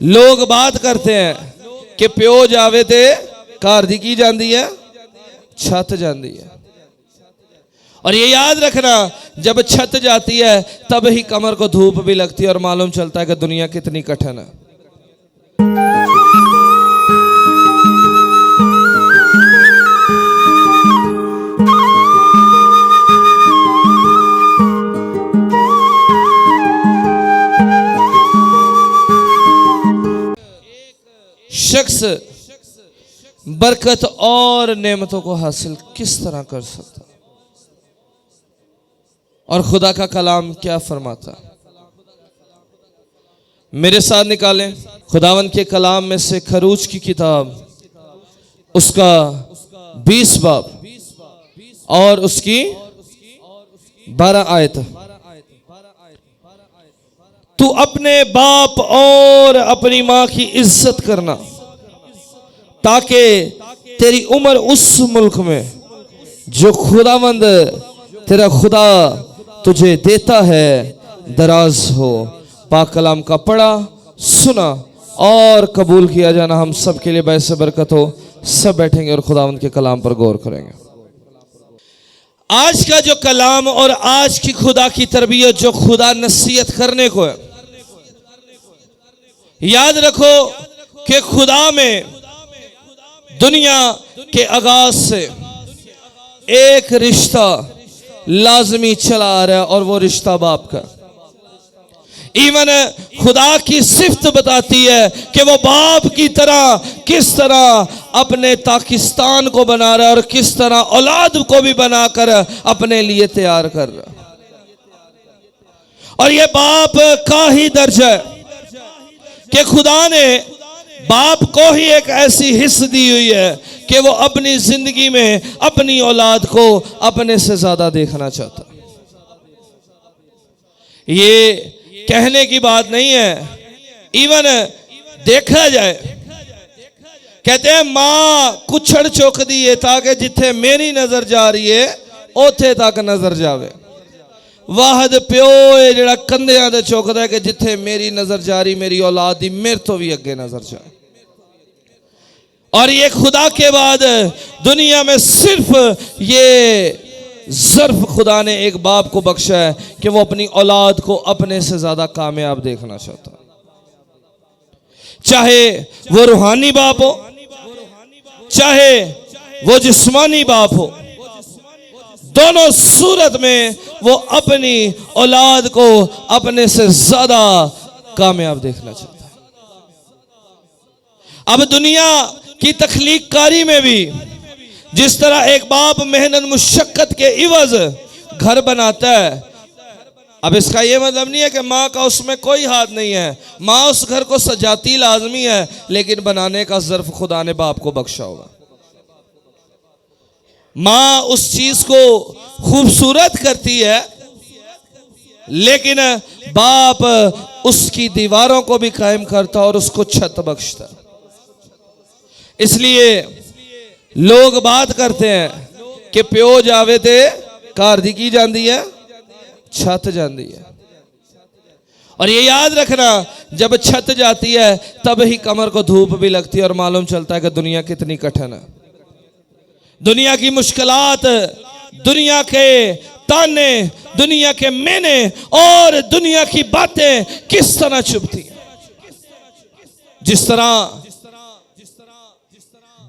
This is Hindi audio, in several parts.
लोग बात करते हैं कि प्यो जावे ते घर दी की जाती है, छत जाती है। और ये याद रखना, जब छत जाती है तब ही कमर को धूप भी लगती है और मालूम चलता है कि दुनिया कितनी कठिन है। शख्स बरकत और नेमतों को हासिल किस तरह कर सकता, और खुदा का कलाम क्या फरमाता? मेरे साथ निकालें खुदावन के कलाम में से खरूज की किताब, उसका 20 बाब और उसकी 12 आयत। तू अपने बाप और अपनी माँ की इज्जत करना, ताकि तेरी उम्र उस मुल्क में जो खुदावंद तेरा खुदा तुझे देता है दराज हो। पाक कलाम का पढ़ा, सुना और कबूल किया जाना हम सब के लिए बायस बरकत हो। सब बैठेंगे और खुदावंद के कलाम पर गौर करेंगे। आज का जो कलाम और आज की खुदा की तरबियत जो खुदा नसीहत करने को है, याद रखो कि खुदा में दुनिया के आगाज से एक रिश्ता लाजमी चला आ रहा है और वो रिश्ता बाप का। इवन खुदा की सिफ्त बताती है कि वो बाप की तरह किस तरह अपने पाकिस्तान को बना रहा है और किस तरह औलाद को भी बनाकर अपने लिए तैयार कर रहा है। और ये बाप का ही दर्जा है कि खुदा ने बाप को ही एक ऐसी हिस्स दी हुई है कि वो अपनी जिंदगी में अपनी औलाद को अपने से ज्यादा देखना चाहता। ये कहने की बात नहीं है, इवन देखा जाए, कहते हैं मां कुछड़ चुक दी है ताकि जिथे मेरी नजर जा रही है उथे तक नजर जावे। वाहद प्यो है जिहड़ा कंधियां ते चुकदा है कि जिथे मेरी नजर जा रही मेरी औलाद दी मेरे तो भी अगे नजर जाए। और ये खुदा के बाद दुनिया में सिर्फ ये ज़र्फ खुदा ने एक बाप को बख्शा है कि वो अपनी औलाद को अपने से ज्यादा कामयाब देखना चाहता, चाहे वो रूहानी बाप हो चाहे वो जिस्मानी बाप हो। दोनों सूरत में वो अपनी औलाद को अपने से ज्यादा कामयाब देखना चाहता है। अब दुनिया की तख्लीक कारी में भी जिस तरह एक बाप मेहनत मुशक्कत के इवज घर बनाता है, अब इसका यह मतलब नहीं है कि माँ का उसमें कोई हाथ नहीं है। माँ उस घर को सजाती लाजमी है, लेकिन बनाने का ज़र्फ खुदा ने बाप को बख्शा होगा। माँ उस चीज को खूबसूरत करती है, लेकिन बाप उसकी दीवारों को भी कायम करता और उसको छत बख्शता। इसलिए लोग बात करते हैं कि प्यो जावे ते घर दी की जाती है, छत जाती है। और ये याद रखना, जब छत जाती है तब ही कमर को धूप भी लगती है और मालूम चलता है कि दुनिया कितनी कठिन है। दुनिया की मुश्किलात, दुनिया के ताने, दुनिया के मेने और दुनिया की बातें किस तरह चुभती हैं। जिस तरह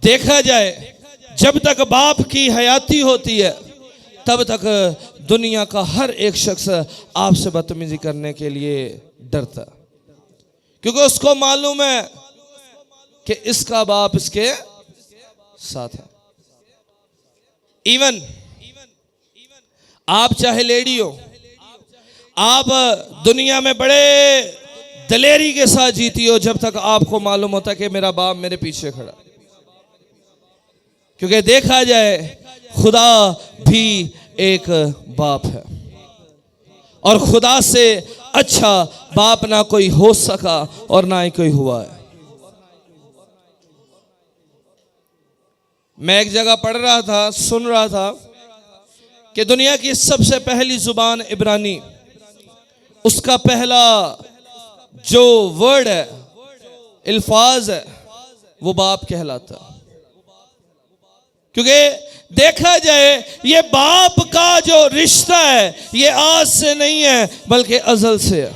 देखा जाए, जब तक बाप की हयाती होती है तब तक दुनिया का हर एक शख्स आपसे बदतमीजी करने के लिए डरता, क्योंकि उसको मालूम है कि इसका बाप इसके साथ है। इवन आप चाहे लेडी हो, आप दुनिया में बड़े दलेरी के साथ जीती हो जब तक आपको मालूम होता है कि मेरा बाप मेरे पीछे खड़ा। क्योंकि देखा जाए खुदा भी एक बाप है और खुदा से अच्छा बाप ना कोई हो सका और ना ही कोई हुआ है। मैं एक जगह पढ़ रहा था, सुन रहा था कि दुनिया की सबसे पहली जुबान इब्रानी, उसका पहला जो वर्ड है अल्फाज है वो बाप कहलाता। क्योंकि देखा जाए ये बाप का जो रिश्ता है ये आज से नहीं है बल्कि अज़ल से है।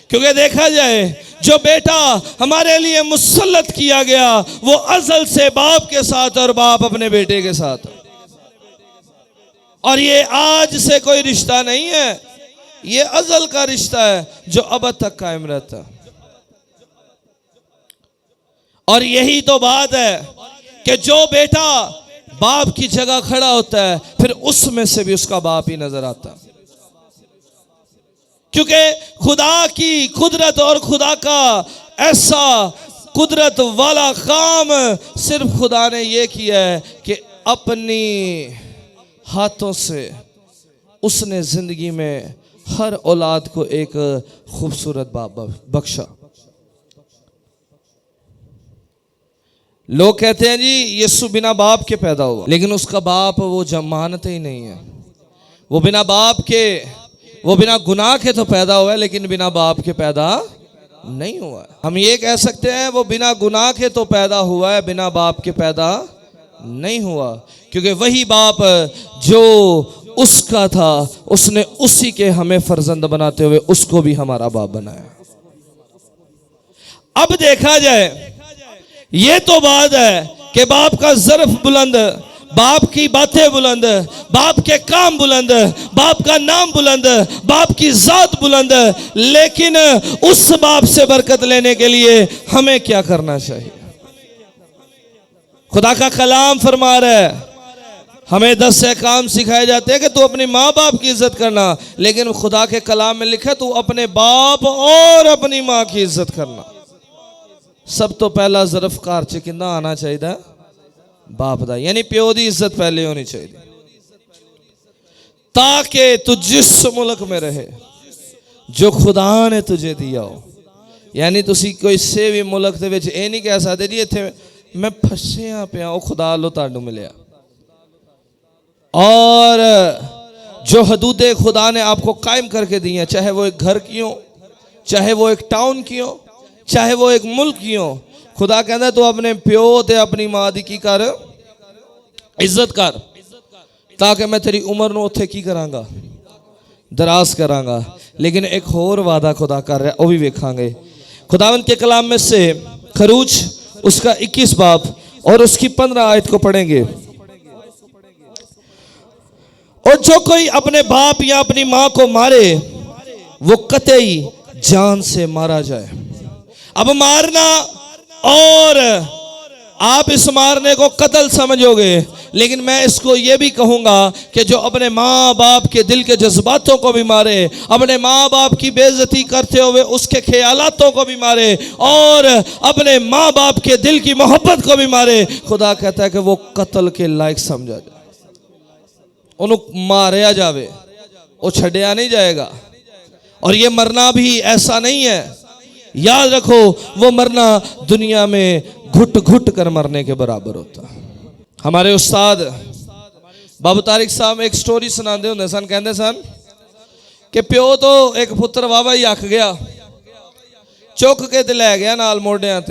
क्योंकि देखा जाए जो बेटा हमारे लिए मुसल्लत किया गया वो अज़ल से बाप के साथ और बाप अपने बेटे के साथ, और ये आज से कोई रिश्ता नहीं है, ये अज़ल का रिश्ता है जो अब तक कायम रहता है। और यही तो बात है कि जो बेटा बाप की जगह खड़ा होता है फिर उसमें से भी उसका बाप ही नजर आता है। क्योंकि खुदा की कुदरत और खुदा का ऐसा कुदरत वाला काम सिर्फ खुदा ने ये किया है कि अपनी हाथों से उसने जिंदगी में हर औलाद को एक खूबसूरत बाप बख्शा। लोग कहते हैं जी यीशु बिना बाप के पैदा हुआ, लेकिन उसका बाप वो जमानत ही नहीं है। वो बिना बाप के, वो बिना गुनाह के तो पैदा हुआ है लेकिन बिना बाप के पैदा नहीं हुआ है। हम ये कह सकते हैं वो बिना गुनाह के तो पैदा हुआ है, बिना बाप के पैदा नहीं हुआ। क्योंकि वही बाप जो उसका था उसने उसी के हमें फर्जंद बनाते हुए उसको भी हमारा बाप बनाया। अब देखा जाए ये तो बात है कि बाप का ज़र्फ बुलंद, बाप की बातें बुलंद, बाप के काम बुलंद, बाप का नाम बुलंद, बाप की जात बुलंद, लेकिन उस बाप से बरकत लेने के लिए हमें क्या करना चाहिए? खुदा का कलाम फरमा रहा है, हमें 10 काम सिखाए जाते हैं कि तू अपनी माँ बाप की इज्जत करना, लेकिन खुदा के कलाम में लिखा तू अपने बाप और अपनी माँ की इज्जत करना। सब तो पहला ज़रफ़कार च किंदा आना चाहिए? बाप दा, यानी प्यो दी इज्जत पहले होनी चाहिए, ताकि तू जिस मुल्क में रहे जो खुदा ने तुझे दिया हो। यानी तुसी कोई से भी मुल्क दे विच ये नहीं कह सकते जी इत्थे मैं फसिया पिया, वो खुदा लो तानू मिलिया। और जो हदूदे खुदा ने आपको कायम करके दी हैं, चाहे वो एक घर की हो, चाहे वो एक टाउन की हो, चाहे वो एक मुल्क की हो, खुदा कहता तू अपने प्यो ते अपनी मां दी की कर इज्जत कर, ताकि मैं तेरी उम्र नूं उत्थे की करांगा, दराज करांगा। लेकिन एक होर वादा खुदा कर रहा है, वो भी वेखांगे। खुदावंद के कलाम में से खरूज उसका 21 बाब और उसकी 15 आयत को पढ़ेंगे। और जो कोई अपने बाप या अपनी मां को मारे वो कतई जान से मारा जाए। अब मारना, और आप इस मारने को कत्ल समझोगे, लेकिन मैं इसको ये भी कहूंगा कि जो अपने माँ बाप के दिल के जज्बातों को भी मारे, अपने माँ बाप की बेइज्जती करते हुए उसके ख्यालातों को भी मारे, और अपने माँ बाप के दिल की मोहब्बत को भी मारे, खुदा कहता है कि वो कत्ल के लायक समझा जाए, उन्हें मारा जावे, वो छड़िया नहीं जाएगा। और ये मरना भी ऐसा नहीं है, याद रखो वो मरना दुनिया में घुट घुट कर मरने के बराबर होता। हमारे उस्ताद बाबू तारिक साहब एक स्टोरी सुनाते होंगे सन, कहते सन कि प्यो तो एक पुत्र वावा ही अख गया, चुक के ते लै गया नाल मोढियां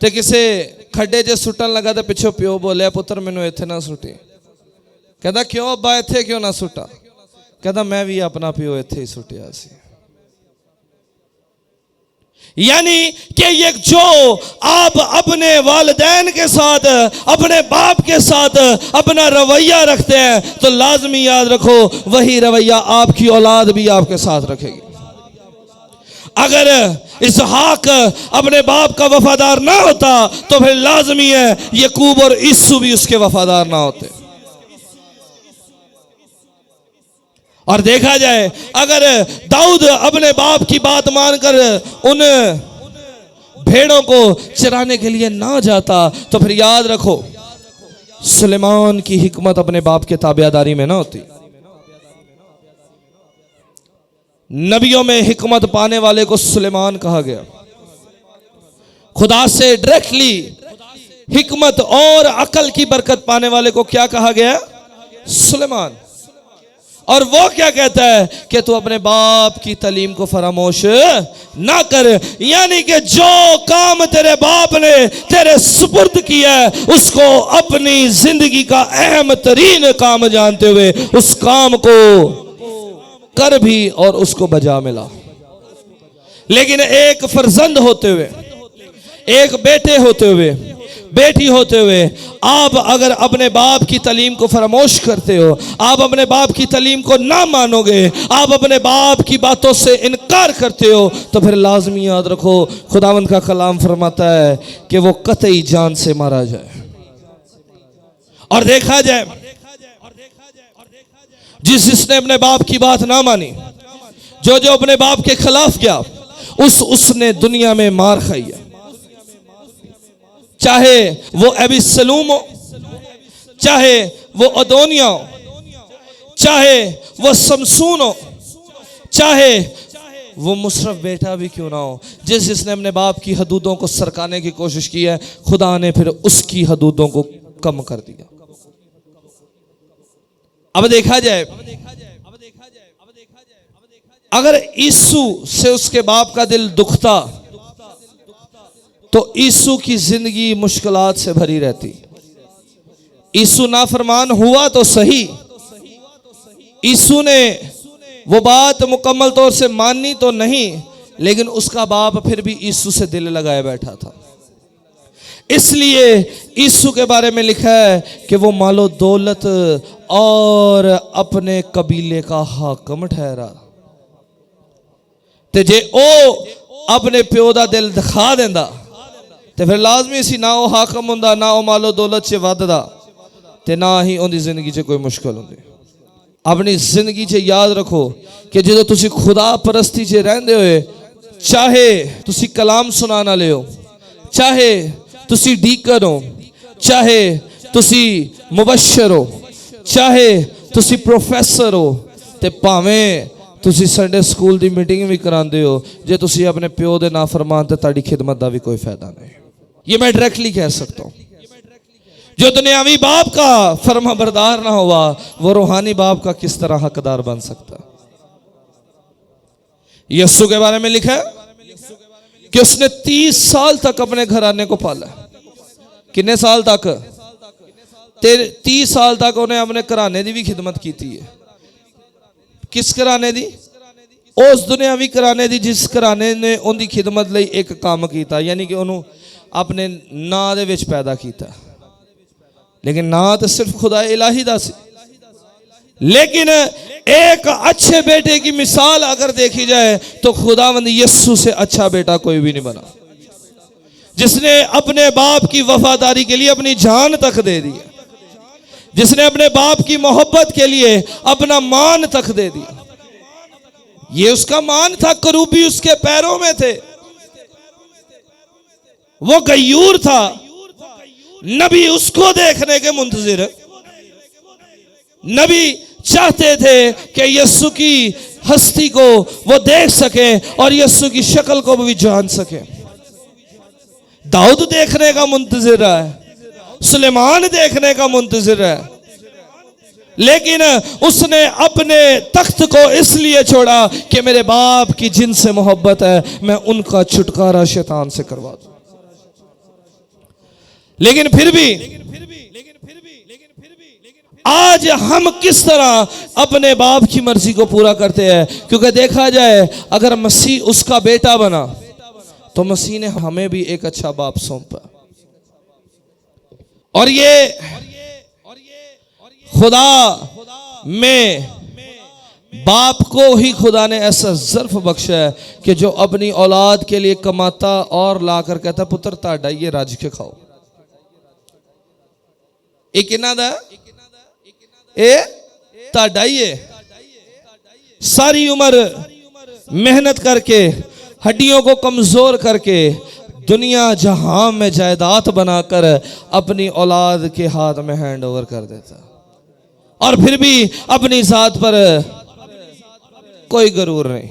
ते किसे खड्डे च सुट्टन लगा तो पिछों प्यो बोलिया पुत्र मैनू इत्थे ना सुटी। कहता क्यों अब्बा इत्थे क्यों ना सुटा? कहता मैं भी अपना प्यो इत्थे ही सुटिया सी। यानी कि ये जो आप अपने वालिदैन के साथ, अपने बाप के साथ अपना रवैया रखते हैं, तो लाजमी याद रखो वही रवैया आपकी औलाद भी आपके साथ रखेगी। अगर इसहाक अपने बाप का वफादार ना होता तो फिर लाजमी है यकूब और ईसू भी उसके वफादार ना होते। और देखा जाए अगर दाऊद अपने बाप की बात मानकर उन भेड़ों को चराने के लिए ना जाता तो फिर याद रखो सुलेमान की हिकमत अपने बाप के ताबेदारी में ना होती। नबियों में हिकमत पाने वाले को सुलेमान कहा गया, खुदा से डायरेक्टली हिकमत और अकल की बरकत पाने वाले को क्या कहा गया? सुलेमान। और वो क्या कहता है कि तू अपने बाप की तालीम को फरामोश ना कर। यानी कि जो काम तेरे बाप ने तेरे सुपुर्द किया है उसको अपनी जिंदगी का अहम तरीन काम जानते हुए उस काम को कर भी और उसको बजा मिला। लेकिन एक फर्जंद होते हुए, एक बेटे होते हुए, बेटी होते हुए आप अगर अपने बाप की तालीम को फरामोश करते हो, आप अपने बाप की तालीम को ना मानोगे, आप अपने बाप की बातों से इनकार करते हो, तो फिर लाजमी याद रखो खुदावंद का कलाम फरमाता है कि वो कतई जान से मारा जाए। और देखा जाए जिसने अपने बाप की बात ना मानी, जो अपने बाप के खिलाफ गया, उसने दुनिया में मार खाई है। चाहे वो अबीसलूम हो, चाहे वो अदोनिया हो, चाहे वो समसून हो, चाहे वो मुशर्रफ बेटा भी क्यों ना हो, जिसने अपने बाप की हदूदों को सरकाने की कोशिश की है, खुदा ने फिर उसकी हदूदों को कम कर दिया। अब देखा जाए अगर यीशु से उसके बाप का दिल दुखता तो यीशु की जिंदगी मुश्किलात से भरी रहती। यीशु नाफरमान हुआ तो सही, यीशु ने वो बात मुकम्मल तौर से मानी तो नहीं, लेकिन उसका बाप फिर भी यीशु से दिल लगाए बैठा था। इसलिए यीशु के बारे में लिखा है कि वो मालो दौलत और अपने कबीले का हाकम ठहरा। ते जे ओ अपने प्यो दा दिल दिखा देंदा ते फिर लाजमी सी ना वो हाकम हुंदा, ना वो मालो दौलत च वधदा, ते ना ही उनकी जिंदगी च कोई मुश्किल हुंदी। अपनी जिंदगी च याद रखो कि जो तुसी खुदा परस्ती च रहंदे होए, चाहे तुसी कलाम सुनाने वाले हो, चाहे तुसी डीकन हो, चाहे तुसी मुबशर हो, चाहे तुसी प्रोफेसर हो, ते भावें तुसी संडे स्कूल दी मीटिंग भी करांदे हो, जे तुसी अपने प्यो दे नाफरमान ते ताड़ी खिदमत दा भी कोई फायदा नहीं। ये मैं डायरेक्टली कह सकता हूं। जो दुनियावी बाप का फर्मा बरदार ना हुआ, वो रूहानी बाप का किस तरह हकदार बन सकता। यीशु के बारे में लिखा है कि उसने 30 साल तक अपने घराने को पाला। कितने साल तक? 30 साल तक उन्हें अपने घराने की भी खिदमत की है। किस घराने दी? उस दुनियावी घराने दी जिस घराने ने उनकी खिदमत लई एक काम किया, यानी कि उन्होंने अपने नां दे विच पैदा किया। लेकिन ना तो सिर्फ खुदा इलाही दा सी, लेकिन एक अच्छे बेटे की मिसाल अगर देखी जाए तो खुदावंद यीशु से अच्छा बेटा कोई भी नहीं बना, जिसने अपने बाप की वफादारी के लिए अपनी जान तक दे दी, जिसने अपने बाप की मोहब्बत के लिए अपना मान तक दे दिया। ये उसका मान था, करूबी उसके पैरों में थे, वो गयूर था, नबी उसको देखने के मुंतजिर, नबी चाहते थे कि यीशु की हस्ती को वो देख सके और यीशु की शक्ल को भी जान सके। दाऊद देखने का मुंतजिर है, सुलेमान देखने का मुंतजिर है, लेकिन उसने अपने तख्त को इसलिए छोड़ा कि मेरे बाप की जिनसे मोहब्बत है, मैं उनका छुटकारा शैतान से करवा दूं। लेकिन फिर भी आज हम किस तरह अपने बाप की मर्जी को पूरा करते हैं? क्योंकि देखा जाए अगर मसीह उसका बेटा बना तो मसीह ने हमें भी एक अच्छा बाप सौंपा, और ये खुदा में बाप को ही खुदा ने ऐसा ज़र्फ बख्शा है कि जो अपनी औलाद के लिए कमाता और लाकर कहता पुत्र ताड़ा ये राज के खाओ। एक किन्ना दा ए ताड़ा ही है। सारी उम्र मेहनत करके हड्डियों को कमजोर करके दुनिया जहां में जायदाद बनाकर अपनी औलाद के हाथ में हैंड ओवर कर देता, और फिर भी अपनी जात पर कोई गरूर नहीं।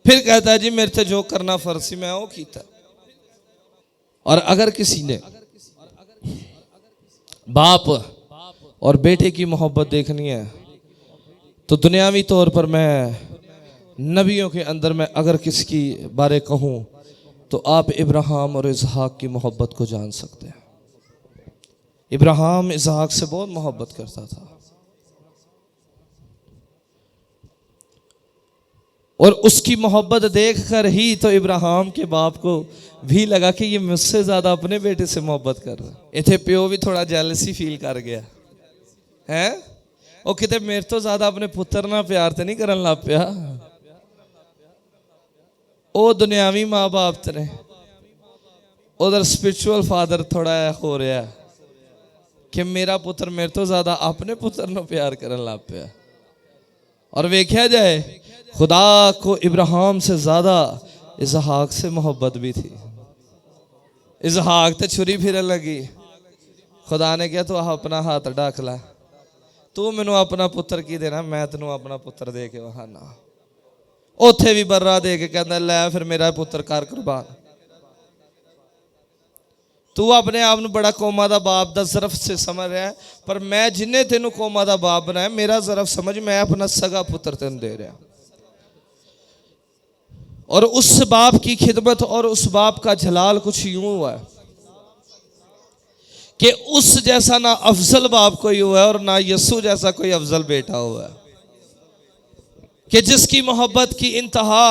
फिर कहता है जी मेरे से जो करना फर्जी मैं वो कीता। और अगर किसी ने बाप और बेटे की मोहब्बत देखनी है तो दुनियावी तौर पर मैं नबियों के अंदर मैं अगर किसकी बारे कहूँ तो आप इब्राहिम और इसहाक की मोहब्बत को जान सकते हैं। इब्राहिम इसहाक से बहुत मोहब्बत करता था और उसकी मोहब्बत देखकर ही तो इब्राहिम के बाप को भी लगा कि ये मुझसे ज्यादा अपने बेटे से मोहब्बत कर रहा है। इथे प्यो भी थोड़ा जेलसी फील कर गया है वो किते मेरे तो ज्यादा अपने पुत्र ना प्यार तो नहीं करन लग पिया। ओ दुनियावी माँ बाप ने उधर स्पिरिचुअल फादर थोड़ा हो रहा है कि मेरा पुत्र मेरे तो ज्यादा अपने पुत्र नो प्यार करन लग पिया। और वेख्या जाए खुदा को इब्राहिम से ज्यादा इसहाक से मोहब्बत भी थी। इसहाक तो छुरी फिरन लगी, खुदा ने कहा तू अपना हाथ ढक ला, तू मैनू अपना पुत्र की देना, मैं तेनों अपना पुत्र दे के वहाना। उथे भी बर्रा दे के कहता लै फिर मेरा पुत्र कर कुर्बान। तू अपने आप ਨੂੰ बड़ा कौमा ਦਾ बाप ਦਾ ज़रफ से समझ रहा है पर मैं जिन्हें तेनों कौमा ਦਾ बाप बनाया मेरा ज़रफ समझ, मैं अपना सगा पुत्र तेन दे रहा। और उस बाप की खिदमत और उस बाप का जलाल कुछ यूं हुआ है कि उस जैसा ना अफजल बाप कोई हुआ है और ना यस्सु जैसा कोई अफजल बेटा हुआ है कि जिसकी मोहब्बत की इंतहा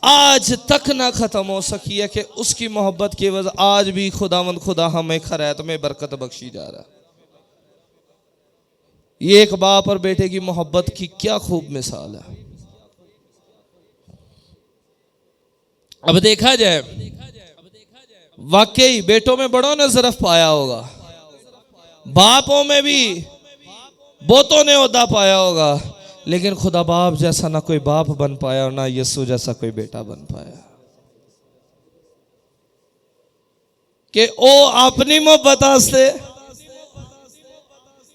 आज तक ना खत्म हो सकी है कि उसकी मोहब्बत की वजह आज भी खुदावंद खुदा हमें खैरात में बरकत बख्शी जा रहा है। ये एक बाप और बेटे की मोहब्बत की क्या खूब मिसाल है। अब देखा जाए वाकई बेटों में बड़ों ने ज़रफ पाया होगा, बापों में भी बहुतों ने ओहदा पाया होगा, लेकिन खुदा बाप जैसा ना कोई बाप बन पाया और ना यीशु जैसा कोई बेटा बन पाया कि ओ अपनी मोहब्बत आस्ते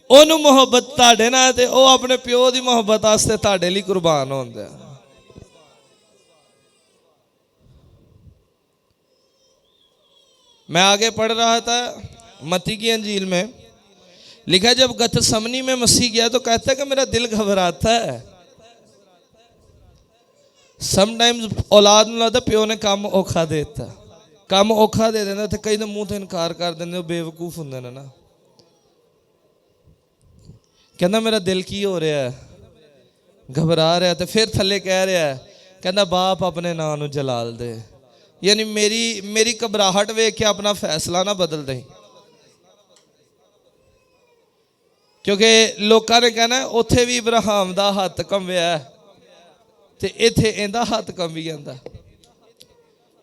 ओनू मोहब्बत ताड़े ना ते ओ अपने प्यो दी मोहब्बत आस्ते ताड़े लिए कुर्बान होंदे। मैं आगे पढ़ रहा था मत्ती की अंजील में लिखा जब गतसमनी में मसीह गया तो कहता है कि मेरा दिल घबराता है। समटाइम्स औलाद में लगता प्यो ने काम औखा देता, काम औखा दे देना तो कई तो मुंह तो इनकार कर देंगे, बेवकूफ होंगे ना। कहना मेरा दिल की हो रहा है, घबरा रहा है, तो फिर थले कह रहा है कहना बाप अपने नाम नू जलाल दे, यानी मेरी घबराहट वेख के अपना फैसला ना बदल दे। क्योंकि लोगों ने कहना उथे भी इब्राहिम का हथ कंबिया ते इथे इंदा हथ कंबी जाता।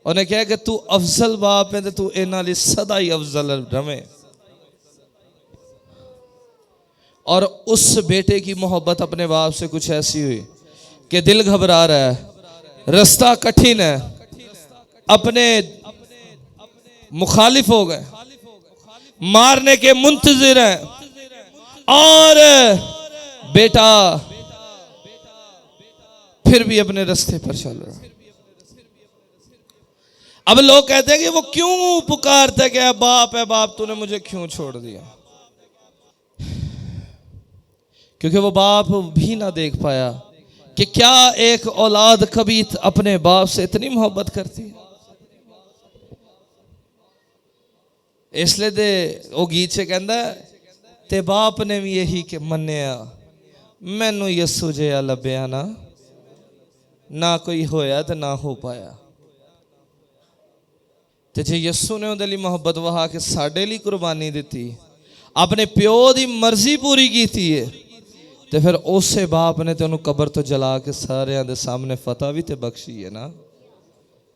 उन्हें कहा कि तू अफजल बाप है तो तू इन्हां लई सदा ही अफजल रवे। और उस बेटे की मोहब्बत अपने बाप से कुछ ऐसी हुई कि दिल घबरा रहा है, रास्ता कठिन है, अपने मुखालिफ हो गए, मारने के मुंतजिर हैं और बेटा फिर भी अपने रास्ते पर चल रहा। अब लोग कहते हैं कि वो क्यों पुकारता है कि बाप है बाप तूने मुझे क्यों छोड़ दिया, क्योंकि वो बाप भी ना देख पाया कि क्या एक औलाद कभी अपने बाप से इतनी मोहब्बत करती है। इसलिए दे वो गीत से कहता ते बाप ने भी यही कि मन्निया मैनू यस्सु जिहा लभ्या ना कोई होया तो ना हो पाया। ते जे यस्सु ने उहदे लई मोहब्बत वहा के साडे लई कुर्बानी दी, अपने प्यो दी मर्जी पूरी की थी है, तो फिर उसे बाप ने तो उन्होंने कबर तो जला के सारे दे सामने फतह भी तो बख्शी है ना।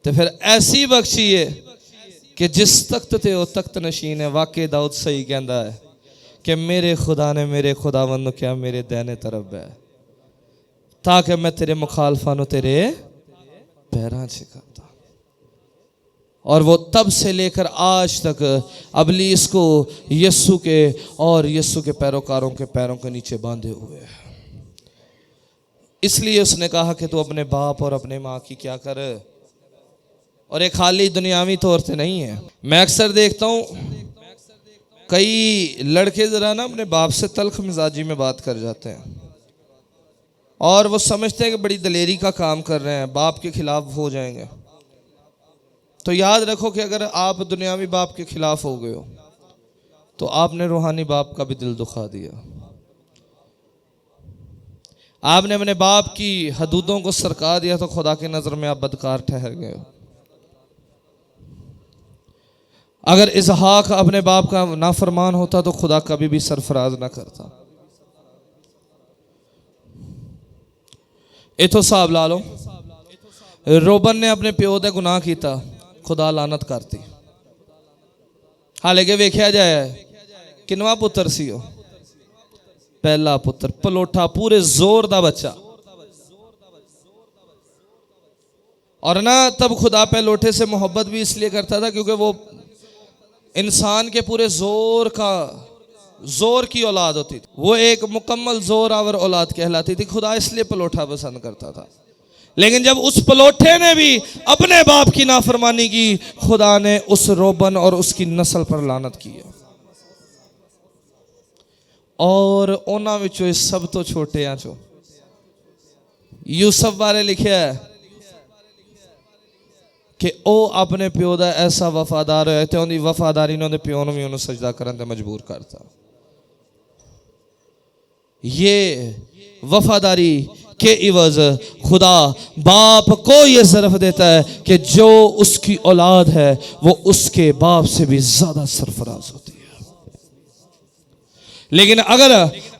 तो फिर ऐसी बख्शी है कि जिस तख्त ते वो तख्त नशीन है। वाकई दाऊद सही कहता है कि मेरे खुदा ने मेरे खुदावंद को क्या मेरे दैने तरफ है ताकि मैं तेरे मुखालफा नु तेरे पैरां च करता। और वो तब से लेकर आज तक अबलीस को यस्सु के और यस्सु के पैरोकारों के पैरों के नीचे बांधे हुए है। इसलिए उसने कहा कि तू अपने बाप और अपने माँ की क्या कर, और एक खाली दुनियावी तौर से नहीं है। मैं अक्सर देखता हूँ कई लड़के ज़रा ना अपने बाप से तल्ख मिजाजी में बात कर जाते हैं और वो समझते हैं कि बड़ी दलेरी का काम कर रहे हैं, बाप के खिलाफ हो जाएंगे। तो याद रखो कि अगर आप दुनियावी बाप के खिलाफ हो गए हो तो आपने रूहानी बाप का भी दिल दुखा दिया। आपने अपने बाप की हदूदों को सरका दिया तो खुदा की नज़र में आप बदकार ठहर गए हो। अगर इसहाक अपने बाप का नाफरमान होता तो खुदा कभी भी सरफराज ना करता। इतो साहब ला लो, रोबन ने अपने प्यो दे गुनाह किया, खुदा लानत करती। हालांकि वेख्या जाए किनवा पुत्र सी ओ, पहला पुत्र, पलोठा, पूरे जोर दा बच्चा। और ना तब खुदा पे लोठे से मोहब्बत भी इसलिए करता था क्योंकि वो इंसान के पूरे जोर की औलाद होती थी, वो एक मुकम्मल जोर आवर औलाद कहलाती थी। खुदा इसलिए पलोठा पसंद करता था। लेकिन जब उस पलोठे ने भी अपने बाप की नाफरमानी की, खुदा ने उस रोबन और उसकी नस्ल पर लानत की। और उन्हां विचों सब तो छोटे चो यूसुफ बारे लिखा है कि ओ अपने प्यो का ऐसा वफादार होया ते उहदी वफादारी ने उहदे प्यो नूं भी उहनूं सजदा करन ते मजबूर करता। ये वफादारी के इवज खुदा बाप को ये ज़र्फ देता है कि जो उसकी औलाद है वो उसके बाप से भी ज्यादा सरफराज होती है। लेकिन अगर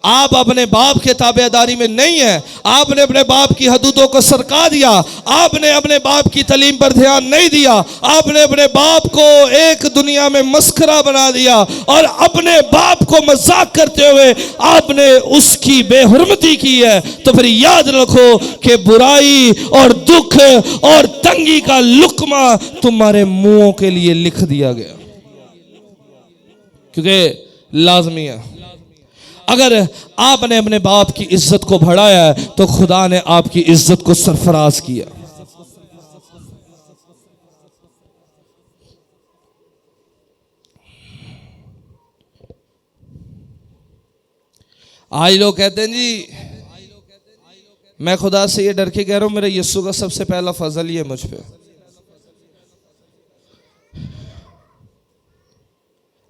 आप अपने बाप के ताबेदारी में नहीं है, आपने अपने बाप की हदूदों को सरका दिया, आपने अपने बाप की तालीम पर ध्यान नहीं दिया, आपने अपने बाप को एक दुनिया में मस्खरा बना दिया और अपने बाप को मजाक करते हुए आपने उसकी बेहुरमती की है, तो फिर याद रखो कि बुराई और दुख और तंगी का लुकमा तुम्हारे मुंहों के लिए लिख दिया गया, क्योंकि लाजमी है। अगर आपने अपने बाप की इज्जत को बढ़ाया है तो खुदा ने आपकी इज्जत को सरफराज किया। आज लोग कहते हैं जी मैं खुदा से ये डर के कह रहा हूं, मेरे यीशु का सबसे पहला फजल ही है मुझ पे।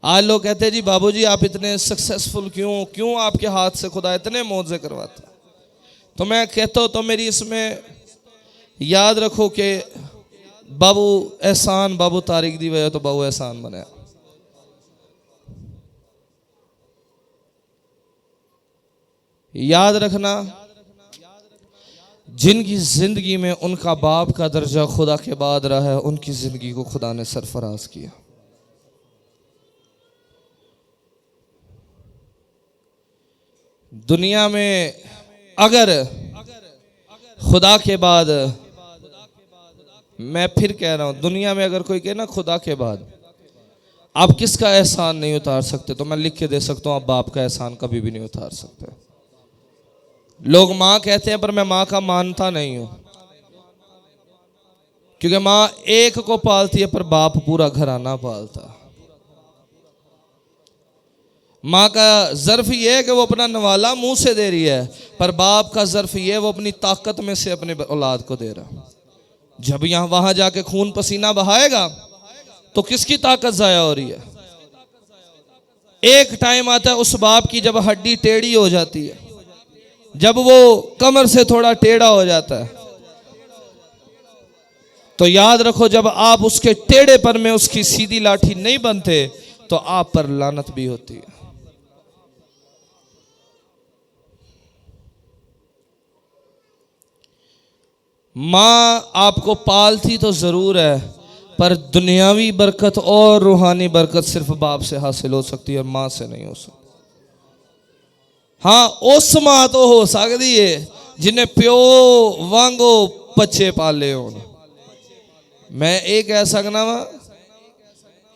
आज लोग कहते हैं जी बाबूजी आप इतने सक्सेसफुल क्यों आपके हाथ से खुदा इतने मौजे करवाता। तो मैं कहता हूं तो मेरी इसमें याद रखो कि बाबू एहसान, बाबू तारिक दी वजह तो बाबू एहसान बनाया। याद रखना जिनकी जिंदगी में उनका बाप का दर्जा खुदा के बाद रहा है, उनकी जिंदगी को खुदा ने सरफराज किया। दुनिया में अगर खुदा के बाद, मैं फिर कह रहा हूं, दुनिया में अगर कोई कहे ना खुदा के बाद आप किसका एहसान नहीं उतार सकते, तो मैं लिख के दे सकता हूं आप बाप का एहसान कभी भी नहीं उतार सकते। लोग माँ कहते हैं पर मैं माँ का मानता नहीं हूं, क्योंकि माँ एक को पालती है पर बाप पूरा घराना पालता। माँ का ज़र्फ ये है कि वो अपना नवाला मुंह से दे रही है, पर बाप का ज़र्फ ये है वो अपनी ताकत में से अपने औलाद को दे रहा। जब यहाँ वहां जाके खून पसीना बहाएगा तो किसकी ताकत जाया हो रही है। एक टाइम आता है उस बाप की जब हड्डी टेढ़ी हो जाती है, जब वो कमर से थोड़ा टेढ़ा हो जाता है, तो याद रखो जब आप उसके टेढ़ेपन में उसकी सीधी लाठी नहीं बनते तो आप पर लानत भी होती है। माँ आपको पालती तो जरूर है, पर दुनियावी बरकत और रूहानी बरकत सिर्फ बाप से हासिल हो सकती है और माँ से नहीं हो सकती। हाँ उस माँ तो हो सकती है जिन्हें प्यो वांगो बच्चे पाले हो। मैं ये कह सकना वा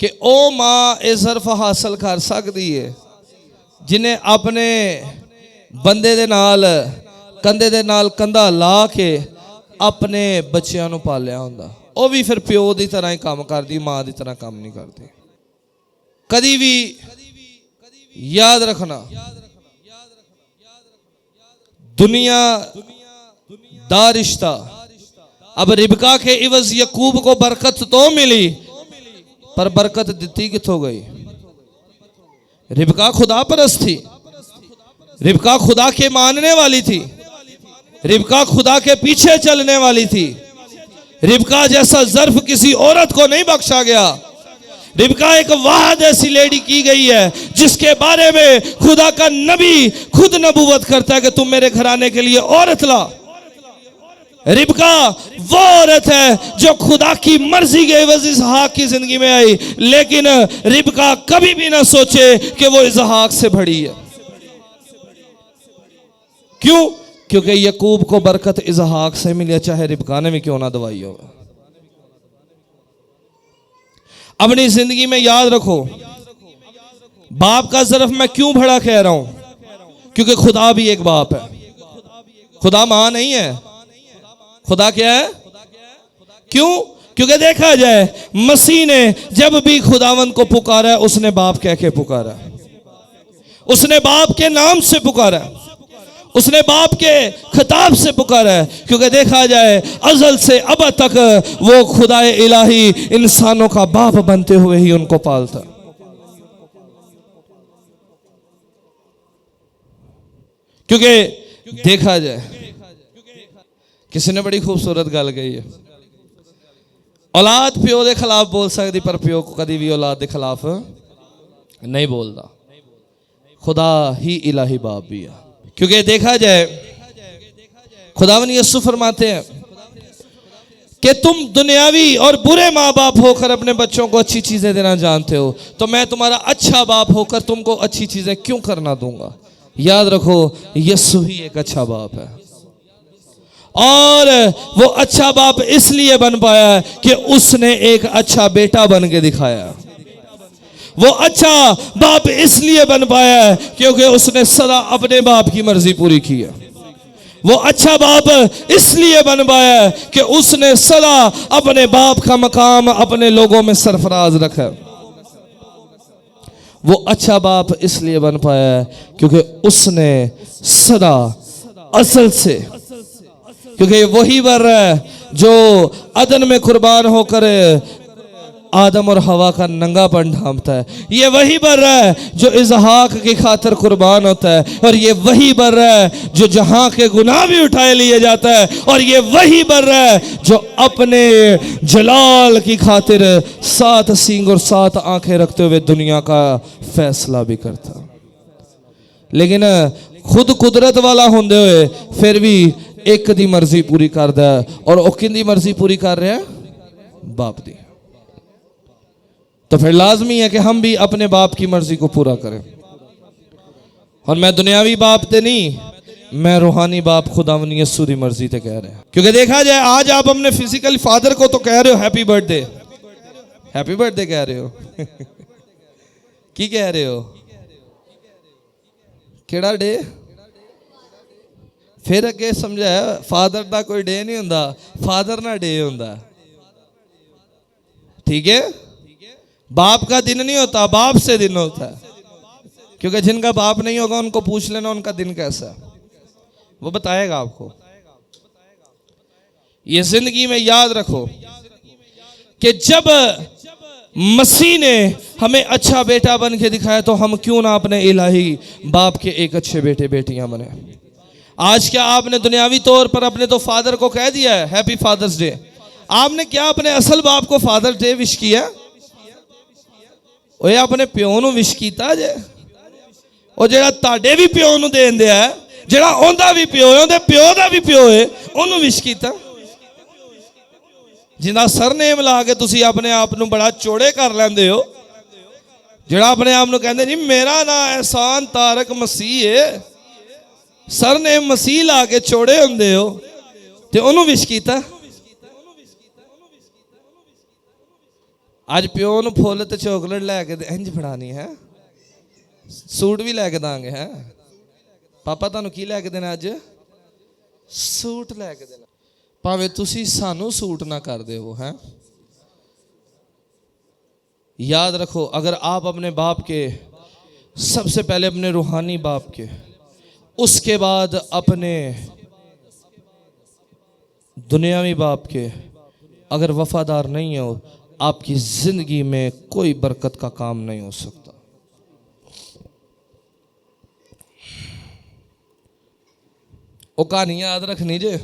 कि ओ माँ ये ज़र्फ हासिल कर सकती है जिन्हें अपने बंदे दे नाल कंधे दे नाल कंधा ला के अपने बच्चों को पालिया होंदा। वो भी फिर प्यो की तरह ही काम करती, माँ की तरह काम नहीं करती। कदी भी याद रखना, दुनिया दा रिश्ता। अब रिबका के इवज यकूब को बरकत तो मिली, पर बरकत दी किथों गई? रिबका खुदा परस्त थी, रिबका खुदा के मानने वाली थी, रिबका खुदा के पीछे चलने वाली थी। रिबका जैसा ज़र्फ किसी औरत को नहीं बख्शा गया। रिबका एक वाद ऐसी लेडी की गई है जिसके बारे में खुदा का नबी खुद नबूवत करता है कि तुम मेरे घराने के लिए औरत ला। रिबका वो औरत है जो खुदा की मर्जी के एवज इसहाक की जिंदगी में आई, लेकिन रिबका कभी भी ना सोचे कि वो इसहाक से बड़ी है। क्यों? क्योंकि यकूब को बरकत इसहाक से मिली, चाहे रिबका ने भी क्यों ना दवाई हो। अपनी जिंदगी में याद रखो, बाप का ज़र्फ मैं क्यों बड़ा कह रहा हूं? क्योंकि खुदा भी एक बाप है, खुदा मां नहीं है। खुदा क्या है? क्यों? क्योंकि देखा जाए मसीह ने जब भी खुदावंद को पुकारा है, उसने बाप कह के पुकारा, उसने बाप के नाम से पुकारा, उसने बाप के खिताब से पुकारा है। क्योंकि देखा जाए अज़ल से अब तक वो खुदाए इलाही इंसानों का बाप बनते हुए ही उनको पालता। क्योंकि देखा जाए, किसी ने बड़ी खूबसूरत गल कही है, औलाद प्यो के खिलाफ बोल सकती, पर प्यो को कभी भी औलाद के खिलाफ नहीं बोलता। खुदा ही इलाही बाप भी है। क्योंकि देखा जाए खुदावन यीशु फरमाते हैं कि तुम दुनियावी और बुरे माँ बाप होकर अपने बच्चों को अच्छी चीजें देना जानते हो, तो मैं तुम्हारा अच्छा बाप होकर तुमको अच्छी चीजें क्यों करना दूंगा। याद रखो, यीशु ही एक अच्छा बाप है, और वो अच्छा बाप इसलिए बन पाया कि उसने एक अच्छा बेटा बन के दिखाया। वो अच्छा बाप इसलिए बन पाया है क्योंकि उसने सदा अपने बाप की मर्जी पूरी की है। वो अच्छा बाप इसलिए बन पाया है कि उसने सदा अपने बाप का मकाम अपने लोगों में सरफराज रखा। वो अच्छा बाप इसलिए बन पाया है क्योंकि उसने सदा असल से, क्योंकि वही वर है जो अदन में कुर्बान होकर आदम और हवा का नंगापन ढांपता है, ये वही बर है जो इसहाक की खातिर कुर्बान होता है, और ये वही बर है जो जहां के गुनाह भी उठाए लिए जाता है, और ये वही बर है जो अपने जलाल की खातिर 7 सींग और 7 आंखें रखते हुए दुनिया का फैसला भी करता। लेकिन खुद कुदरत वाला होंदे हुए फिर भी एक दी मर्जी पूरी करदा है, और ओ किंदी मर्जी पूरी कर रहे हैं? बाप दी। तो फिर लाजमी है कि हम भी अपने बाप की मर्जी को पूरा करें। और मैं दुनियावी बाप ते नहीं, मैं रूहानी बाप खुदावन यीशु दी मर्जी ते कह रहे हैं। क्योंकि देखा जाए आज आप अपने फिजिकल फादर को तो कह रहे हो हैप्पी बर्थडे, हैप्पी बर्थडे कह रहे हो की कह रहे हो? केड़ा डे? फिर अगे समझाया फादर का कोई डे नहीं हुंदा, फादर ना डे हुंदा। ठीक है, बाप का दिन नहीं होता, बाप से दिन होता है। क्योंकि जिनका बाप नहीं होगा उनको पूछ लेना उनका दिन कैसा है, वो बताएगा आपको। ये जिंदगी में याद रखो कि जब मसीह ने हमें अच्छा बेटा बन के दिखाया, तो हम क्यों ना अपने इलाही बाप के एक अच्छे बेटे बेटियां बने। आज क्या आपने दुनियावी तौर पर अपने तो फादर को कह दिया है हैप्पी फादर्स डे? आपने क्या अपने असल बाप को फादर्स डे विश किया? ओए अपने प्यो नूं विश कीता जे? ਉਹ ਜਿਹੜਾ ਤੁਹਾਡੇ ਵੀ ਪਿਓ ਨੂੰ ਦੇਣ ਦਿਆ, ਜਿਹੜਾ ਉਹਦਾ ਵੀ ਪਿਓ ਹੈ, ਉਹਦੇ ਪਿਓ ਦਾ ਵੀ ਪਿਓ ਹੈ, ਉਹਨੂੰ ਵਿਸ਼ ਕੀਤਾ। ਜਿੰਦਾ ਸਰਨੇਮ ਲਾ ਕੇ ਤੁਸੀਂ ਆਪਣੇ ਆਪ ਨੂੰ ਬੜਾ ਚੋੜੇ ਕਰ ਲੈਂਦੇ ਹੋ, ਜਿਹੜਾ ਆਪਣੇ ਆਪ ਨੂੰ ਕਹਿੰਦੇ ਜੀ ਮੇਰਾ ਨਾਮ एहसान तारक मसीह है, सरनेम मसीह ला के चोड़े ਹੁੰਦੇ ਹੋ, ਤੇ ਉਹਨੂੰ ਵਿਸ਼ ਕੀਤਾ। ਅੱਜ ਪਿਓ ਨੂੰ ਫੁੱਲ ਤੇ ਚੋਕਲੇਟ ਲੈ ਕੇ ਇੰਜ ਫੜਾਣੀ ਹੈ, सूट भी लैके देंगे हैं पापा तुहानू की लैके देना? अज सूट लैके देना, भावें तुसी सानू सूट ना कर दे वो हैं। याद रखो, अगर आप अपने बाप के सबसे पहले अपने रूहानी बाप के, उसके बाद अपने दुनियावी बाप के अगर वफादार नहीं हो, आपकी जिंदगी में कोई बरकत का काम नहीं हो सकता। वो कहानी याद रखनी जे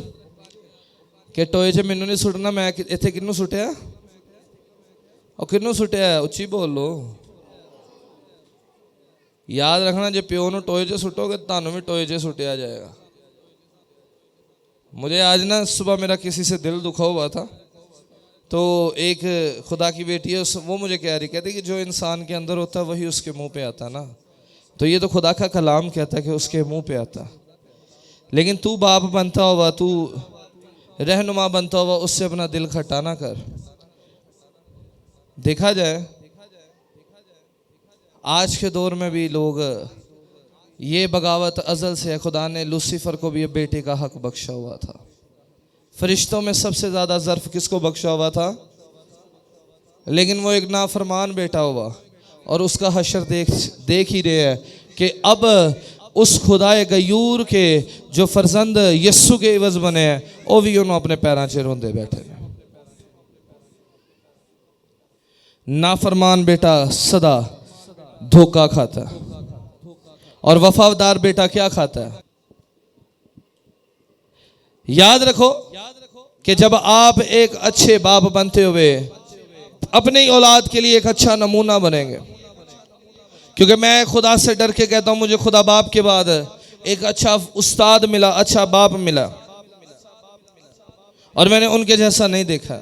कि टोए च मैनू नहीं सुटना, मैं इत्थे किन्नू सुटिया, और किन्नू सुटिया, उच्ची बोलो। याद रखना, जे प्यो नू टोए च सुटोगे तानू भी टोए च सुटिया जाएगा। मुझे आज ना सुबह मेरा किसी से दिल दुखा हुआ था, तो एक खुदा की बेटी है, वो मुझे कह रही, कहती कि जो इंसान के अंदर होता है वही उसके मुंह पे आता ना। तो ये तो खुदा का कलाम कहता है कि उसके मुंह पे आता, लेकिन तू बाप बनता हुआ, तू रहनुमा बनता हुआ, उससे अपना दिल खट्टा ना कर। देखा जाए आज के दौर में भी लोग, ये बगावत अज़ल से है। खुदा ने लूसीफर को भी बेटे का हक बख्शा हुआ था। फरिश्तों में सबसे ज़्यादा ज़र्फ किसको बख्शा हुआ था? लेकिन वो एक नाफरमान बेटा हुआ, और उसका हशर देख ही रहे हैं कि अब उस खुदाए गयूर के जो फर्जंद यस्सु के इवज बने हैं, वो भी उन्होंने अपने पैरों च रोंदे बैठे हैं। नाफरमान बेटा सदा धोखा खाता है, और वफादार बेटा क्या खाता है? याद रखो कि जब आप एक अच्छे बाप बनते हुए अपनी औलाद के लिए एक अच्छा नमूना बनेंगे, क्योंकि मैं खुदा से डर के कहता हूं, मुझे खुदा बाप के बाद एक अच्छा उस्ताद मिला, अच्छा बाप मिला, और मैंने उनके जैसा नहीं देखा।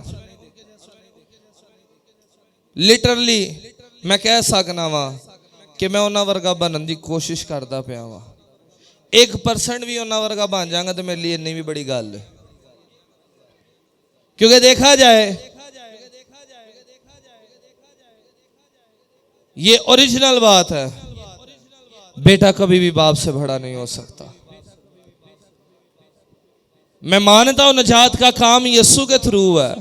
लिटरली मैं कह सकना वा कि मैं उन्होंने वर्गा बनने की कोशिश करता पाया वा। 1% भी उन्होंने वर्गा बन जाऊंगा तो मेरे लिए इतनी भी बड़ी गल है। क्योंकि देखा जाए ये ओरिजिनल बात है, बेटा कभी भी बाप से बड़ा नहीं हो सकता। मैं मानता हूं नजात का काम यीशु के थ्रू है,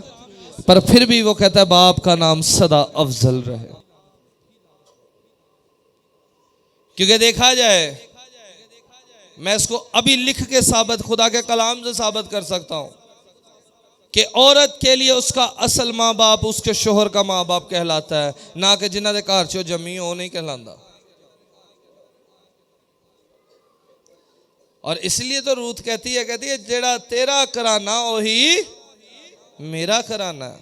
पर फिर भी वो कहता है बाप का नाम सदा अफजल रहे। क्योंकि देखा जाए, मैं इसको अभी लिख के साबित, खुदा के कलाम से साबित कर सकता हूं कि औरत के लिए उसका असल माँ बाप उसके शोहर का माँ बाप कहलाता है, ना कि जिन्हों के घर चो जमी हो नहीं कहलाता। और इसलिए तो रूथ कहती है जेड़ा तेरा कराना वही मेरा कराना है।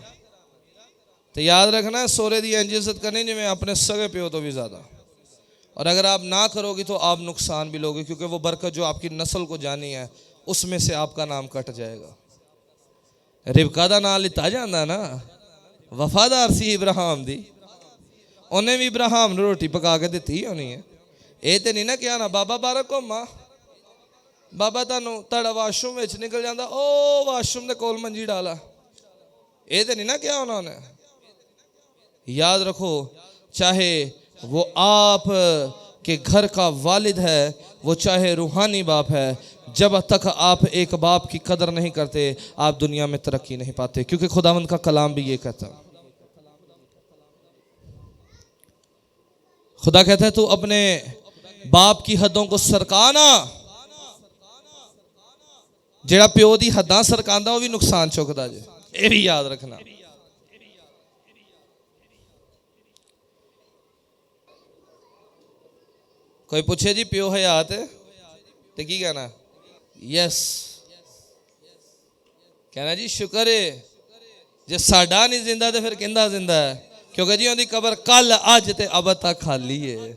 तो याद रखना, सोरे की इंज इज्जत करनी जिवें अपने सगे प्यो तो भी ज्यादा। और अगर आप ना करोगे तो आप नुकसान भी लोगे, क्योंकि वो बरकत जो आपकी नस्ल को जानी है उसमें से आपका नाम कट जाएगा। रिबका दा नाम लिता जाता ना, वफादार सी इब्राहिम दी, उन्हें भी इब्राहिम ने रोटी पका के दी होनी है। ये तो नहीं ना क्या ना बाबा बाहर घूमा, बाबा तुहाड़ा वाशरूम में निकल जाता, ओ वाशरूम के कोल मंजी डाला, ये तो नहीं ना क्या उन्होंने। याद रखो, चाहे वो आप के घर का वालिद है, वो चाहे रूहानी बाप है, जब तक आप एक बाप की कदर नहीं करते आप दुनिया में तरक्की नहीं पाते। क्योंकि खुदावंद का कलाम भी ये कहता है, खुदा कहता है तू अपने बाप की हदों को सरकाना। जेड़ा प्यो दी हदां सरकांदा वो भी नुकसान चुकदा जे, ये भी याद रखना। कोई पूछे जी प्यो हयात है तो की कहना? यस कहना जी शुक्र है, जे साडा नहीं जिंदा तो फिर किंदा जिंदा है? क्योंकि जी उनकी कबर कल अज ते अब तक खाली है,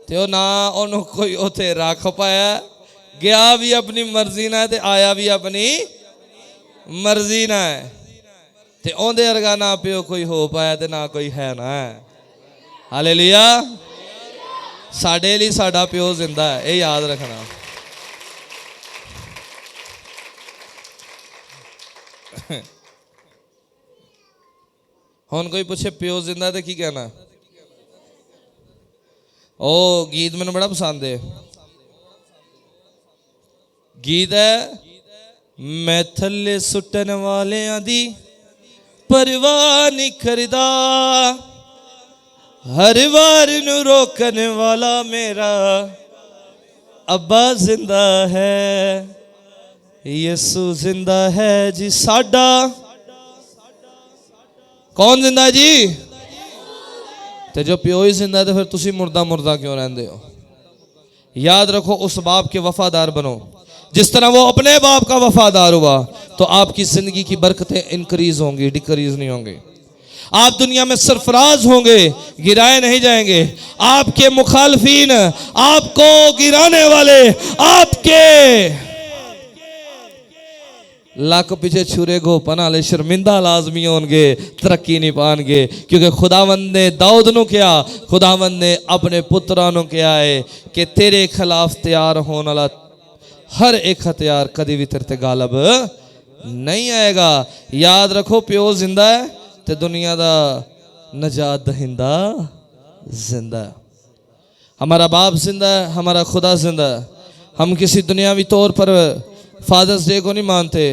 तो ना उन्होंने कोई उथे रख पाया, गया भी अपनी मर्जी ना ते आया भी अपनी मर्जी ना है, ते ओंदे वर्गा ना प्यो कोई हो पाया ते ना कोई है ना है। हालेलुया। साडे लिए साडा प्यो जिंदा है, ये याद रखना। हुण कोई पूछे प्यो जिंदा तो की कहना? ओ गीत मैनू बड़ा पसंद है, गीत है, मैं थले सुटन वालियां दी परवाह नहीं करदा, हर वार नू रोकन वाला मेरा अब्बा जिंदा है, यसू जिंदा है जी साडा। कौन जिंदा है जी? तो जो प्यो ही जिंदा है तो फिर तुसी मुर्दा मुर्दा क्यों रहंदे हो? याद रखो, उस बाप के वफादार बनो जिस तरह वो अपने बाप का वफादार हुआ, तो आपकी जिंदगी की बरकतें इंक्रीज होंगी, डिक्रीज नहीं होंगी। आप दुनिया में सरफराज होंगे, गिराए नहीं जाएंगे। आपके मुखालफीन, आपको गिराने वाले, आपके लाख पीछे छुरे गो पनाले शर्मिंदा लाजमी होंगे, तरक्की नहीं पाएंगे। क्योंकि खुदावंद ने दाऊद नु क्या, खुदावंद ने अपने पुत्रा नु क्या है कि तेरे खिलाफ तैयार होने वाला हर एक हथियार कभी भी तेरे ते गालब नहीं आएगा। याद रखो, प्यो जिंदा है ते दुनिया दा नजात दहिंदा जिंदा है। हमारा बाप जिंदा है, हमारा खुदा जिंदा है। हम किसी दुनियावी तौर पर फादर्स डे को नहीं मानते।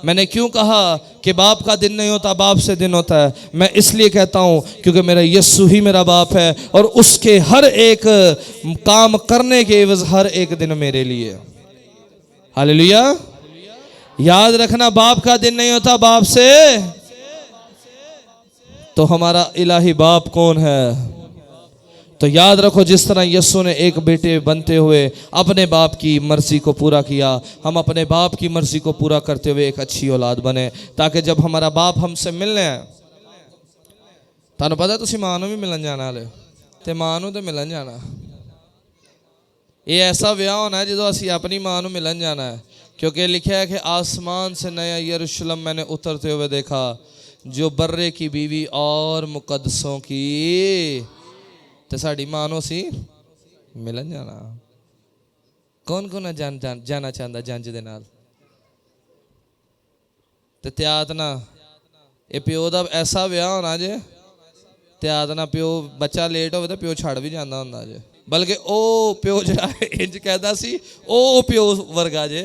मैंने क्यों कहा कि बाप का दिन नहीं होता, बाप से दिन होता है? मैं इसलिए कहता हूं क्योंकि मेरा यीशु ही मेरा बाप है और उसके हर एक काम करने के एवज हर एक दिन मेरे लिए। हालेलुया। याद रखना, बाप का दिन नहीं होता, बाप से। तो हमारा इलाही बाप कौन है? तो याद रखो, जिस तरह यीशु ने एक बेटे बनते हुए अपने बाप की मर्जी को पूरा किया, हम अपने बाप की मर्जी को पूरा करते हुए एक अच्छी औलाद बने, ताकि जब हमारा बाप हमसे मिलने आए, तानू पता तुसी मां नूं भी मिलन जाना, हाले ते मां नूं ते मिलन जाना। ये ऐसा विआह होना है जो असी अपनी मां नूं मिलन जाना है, क्योंकि लिखा है कि आसमान से नया यरूशलेम मैंने उतरते हुए देखा, जो बर्रे की बीवी और मुकद्दसों की, ते साड़ी मां नूं असी मिलन जाना। कौन कौन जाना चाहता जंज दे नाल? ते त्यात ना, ये प्यो दा ऐसा विआह होना जे, त्यात ना प्यो बच्चा लेट होवे तो प्यो छड़ भी जांदा हुंदा जे, बल्कि ओ प्यो जिहड़ा इंज कहदा सी ओ प्यो वर्गा जे,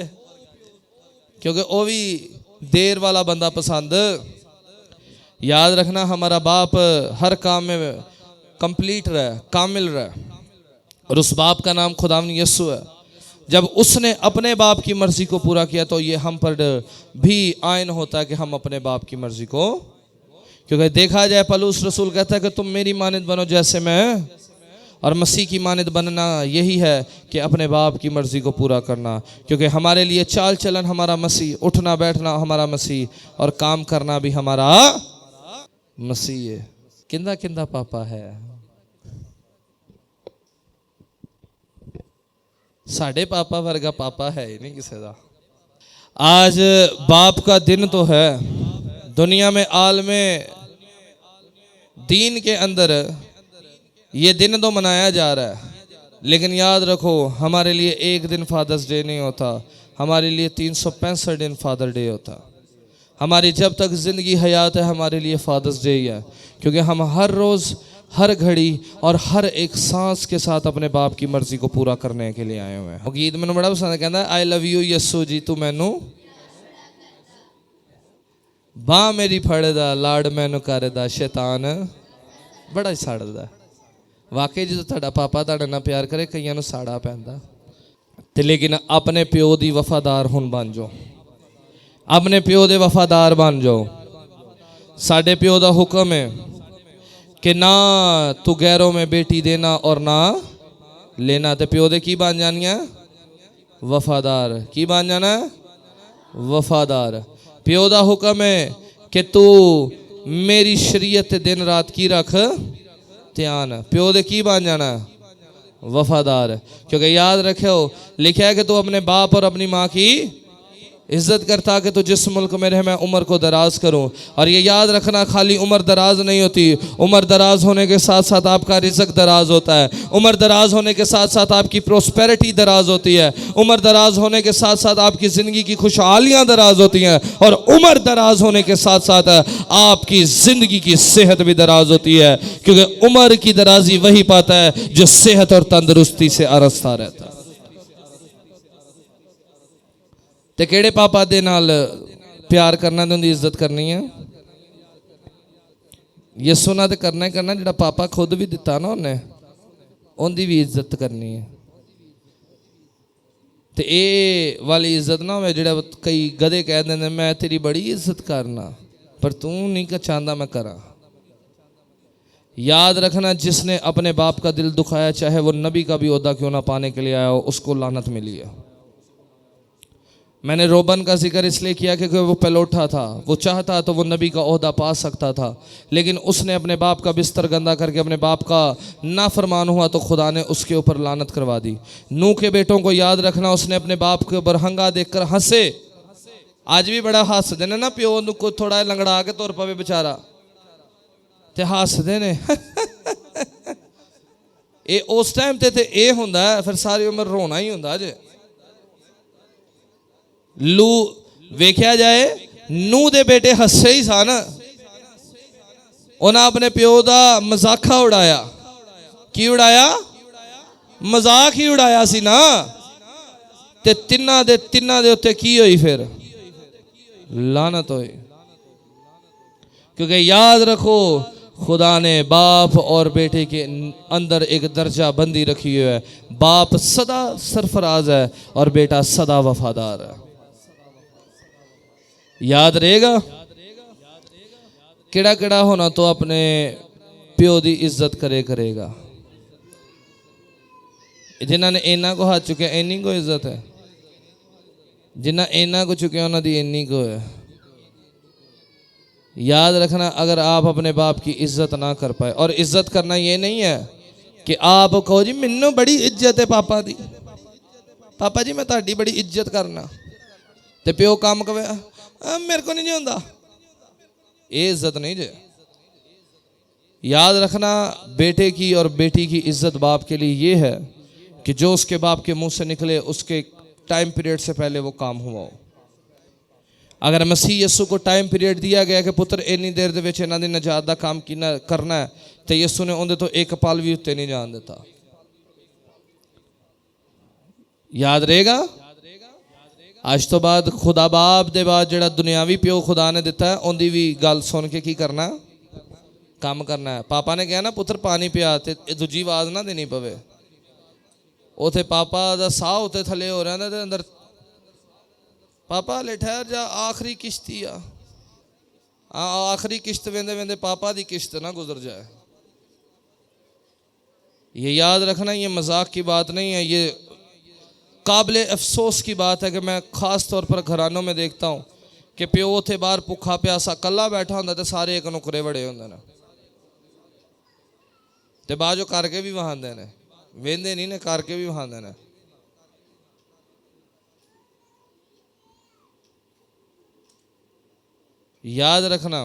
क्योंकि ओ भी देर वाला बंदा पसंद। याद रखना, हमारा बाप हर काम में कंप्लीट रहे, कामिल रहे, और उस बाप का नाम खुदावंद यीशु है। जब उसने अपने बाप की मर्जी को पूरा किया तो ये हम पर भी आयन होता है कि हम अपने बाप की मर्जी को, क्योंकि देखा जाए पौलुस रसूल कहता है कि तुम मेरी मानद बनो जैसे मैं, और मसीह की मानद बनना यही है कि अपने बाप की मर्जी को पूरा करना। क्योंकि हमारे लिए चाल चलन हमारा मसीह, उठना बैठना हमारा मसीह, और काम करना भी हमारा मसीह है। किंदा किंदा पापा है? साढ़े पापा वर्गा पापा है ही नहीं किसी का। आज बाप का दिन तो है, दुनिया में आलमे दीन के अंदर ये दिन तो मनाया जा रहा है, लेकिन याद रखो, हमारे लिए एक दिन फादर्स डे नहीं होता, हमारे लिए 365 दिन फादर डे होता। हमारी जब तक ज़िंदगी हयात है हमारे लिए फादर्स डे ही है, क्योंकि हम हर रोज़, हर घड़ी और हर एक सांस के साथ अपने बाप की मर्जी को पूरा करने के लिए आए हुए हैं। गीत मैंने बड़ा पसंद है, कहता आई लव यू यस्सू जी, तू मैनू बाह मेरी फड़दा, लाड़ मैनू करदा शैतान बड़ा ही साड़दा। वाकई जो तुहाडा पापा तुहाडे नाल प्यार करे, कईयां नूं साड़ा पैंदा। ते लेकिन अपने प्यो दी वफादार हुण बन जाओ, अपने प्यो दे वफादार बन जाओ। साडे प्यो दा हुक्म है कि ना तू गैरों में बेटी देना और ना लेना। ते प्यो दे की बन जानियां? वफादार। की बन जाना? वफादार। प्यो दा हुक्म है कि तू मेरी शरीयत दिन रात की रख ध्यान। प्यो दे की बन जाना? वफादार। क्योंकि याद रखो, लिखा है कि तू अपने बाप और अपनी माँ की इज्जत करता कि तू जिस मुल्क में रहे मैं उम्र को दराज करूं। और ये याद रखना, खाली उम्र दराज नहीं होती, उम्र दराज होने के साथ साथ आपका रिज़्क दराज होता है। उम्र दराज होने के साथ साथ आपकी प्रोस्पेरिटी दराज होती है। उम्र दराज होने के साथ साथ आपकी ज़िंदगी की खुशहालियाँ दराज होती हैं। और उम्र दराज होने के साथ साथ आपकी ज़िंदगी की सेहत भी दराज होती है, क्योंकि उम्र की दराजी वही पाता है जो सेहत और तंदुरुस्ती से आरास्ता रहता है। ते केड़े पापा दे नाल प्यार करना ते उनकी इज्जत करनी है? यसु ना तो करना ही करना, जिहड़ा पापा खुद भी दिता ना उन्हें, उनकी भी इज्जत करनी है। तो ये वाली इज्जत ना हो जिहड़ा कई गधे कह देंगे मैं तेरी बड़ी इज्जत करना, पर तू नहीं चाहता मैं करा। याद रखना, जिसने अपने बाप का दिल दुखाया, चाहे वो नबी का भी ओहदा क्यों ना पाने के लिए आया हो, उसको लानत मिली है। मैंने रोबन का जिक्र इसलिए किया क्योंकि वो पलोठा था, वो चाहता तो वो नबी का ओहदा पा सकता था, लेकिन उसने अपने बाप का बिस्तर गंदा करके अपने बाप का नाफरमान हुआ तो खुदा ने उसके ऊपर लानत करवा दी। नूह के बेटों को याद रखना, उसने अपने बाप के ऊपर हंगा देखकर हंसे। आज भी बड़ा हंसते ने ना, प्यो को थोड़ा लंगड़ा के तुर पवे बेचारा ते हंसते ने ये उस टाइम ते ये हुंदा, फिर सारी उम्र रोना ही हुंदा जे। लू वेख्या जाए नूह दे बेटे हस्से ही सन, उन्हें अपने प्यो का मजाका उड़ाया। की उड़ाया? मजाक ही उड़ाया सी ना। ते तिन्ना दे उत्ते की होई? फिर लानत होई। क्योंकि याद रखो, खुदा ने बाप और बेटे के अंदर एक दर्जा बंदी रखी हुई है। बाप सदा सरफराज है और बेटा सदा वफादार है। याद रहेगा, केड़ा केड़ा होना तो अपने प्यो की इज्जत करेगा। जिन्होंने इन्ना को हाथ चुके इन्नी को इज्जत है, जिन्ना इन्ना को चुके उन्होंने इन्नी को है। याद रखना, अगर आप अपने बाप की इज्जत ना कर पाए, और इज्जत करना ये नहीं है कि आप कहो जी मैनू बड़ी इज्जत है पापा दी, पापा जी मैं ताड़ी बड़ी इज्जत करना, ते प्यो काम कवे मेरे को नहीं होंदा, ये इज्जत नहीं जे। याद रखना, बेटे की और बेटी की इज्जत बाप के लिए ये है कि जो उसके बाप के मुंह से निकले उसके टाइम पीरियड से पहले वो काम हुआ हो। अगर मसीह यसु को टाइम पीरियड दिया गया कि पुत्र इन्नी देर दे विच इन्हां दी नजात दा काम करना है, तो यसु ने उहदे तो एक पल भी उत्ते नहीं जान दिता। याद रहेगा, आज तो बाद खुदा बाप दे बाद जिहड़ा दुनियावी प्यो खुदा ने दिता है, उहदी भी गल सुन के की करना? काम करना है। पापा ने कहा ना पुत्र पानी पिया, ते दूजी आवाज ना देनी पवे। उथे पापा दा साह उत्ते थले हो रहा है, अंदर पापा ले ठहर जा, आखिरी किश्ती आ। आखिरी किश्त वेंदे वेंदे पापा दी किश्त ना गुजर जाए। ये याद रखना, ये मजाक की बात नहीं है, ये काबिले अफसोस की बात है कि मैं खास तौर पर घरानों में देखता हूँ कि प्यो उथे बाहर भुखा प्यासा कला बैठा होंदा ते सारे एक नुकरे बड़े होंदे ने, ते बाजो करके भी वहांदे ने, वेंदे नहीं ने, करके भी वहांदे ने। याद रखना,